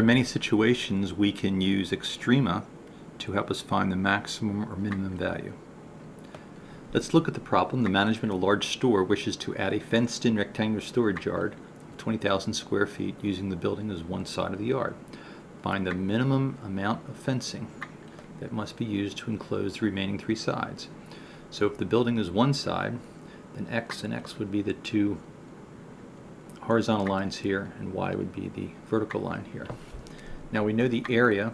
In many situations we can use Extrema to help us find the maximum or minimum value. Let's look at the problem. The management of a large store wishes to add a fenced-in rectangular storage yard of 20,000 square feet using the building as one side of the yard. Find the minimum amount of fencing that must be used to enclose the remaining three sides. So if the building is one side, then X and X would be the two horizontal lines here, and Y would be the vertical line here. Now we know the area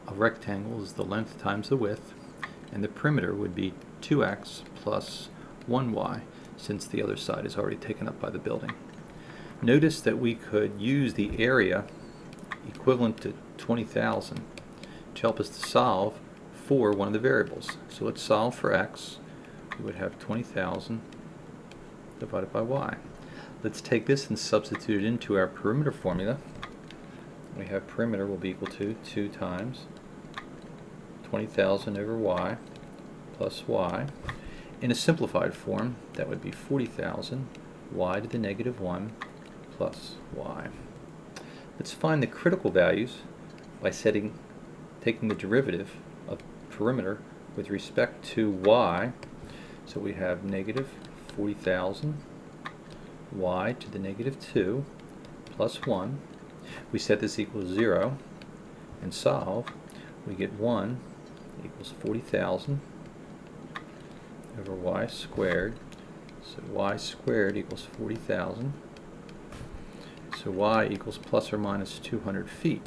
of rectangle is the length times the width, and the perimeter would be 2x plus 1y, since the other side is already taken up by the building. Notice that we could use the area equivalent to 20,000 to help us to solve for one of the variables. So let's solve for x. We would have 20,000 divided by y. Let's take this and substitute it into our perimeter formula. We have perimeter will be equal to 2 times 20,000 over y plus y. In a simplified form, that would be 40,000 y to the negative 1 plus y. Let's find the critical values by taking the derivative of perimeter with respect to y. So we have negative 40,000 y to the negative 2 plus 1. We set this equals 0 and solve. We get 1 equals 40,000 over y squared. So y squared equals 40,000. So y equals plus or minus 200 feet.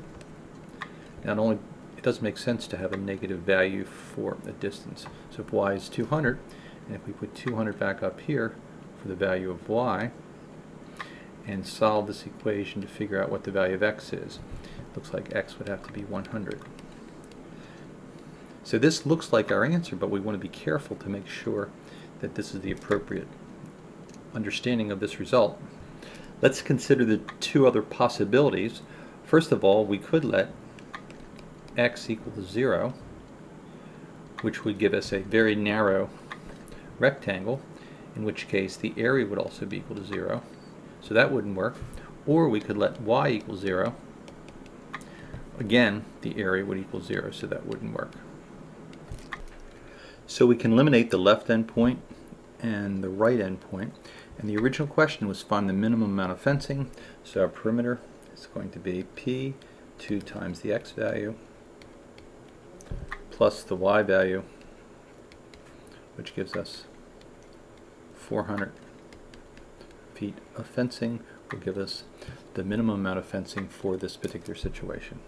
Now it doesn't make sense to have a negative value for a distance. So if y is 200, and if we put 200 back up here for the value of y, and solve this equation to figure out what the value of x is, looks like x would have to be 100. So this looks like our answer, but we want to be careful to make sure that this is the appropriate understanding of this result. Let's consider the two other possibilities. First of all, we could let x equal to 0, which would give us a very narrow rectangle, in which case the area would also be equal to 0. So that wouldn't work. Or we could let y equal 0. Again, the area would equal 0, so that wouldn't work. So we can eliminate the left endpoint and the right endpoint. And the original question was find the minimum amount of fencing. So our perimeter is going to be p 2 times the x value plus the y value, which gives us 400 feet of fencing, will give us the minimum amount of fencing for this particular situation.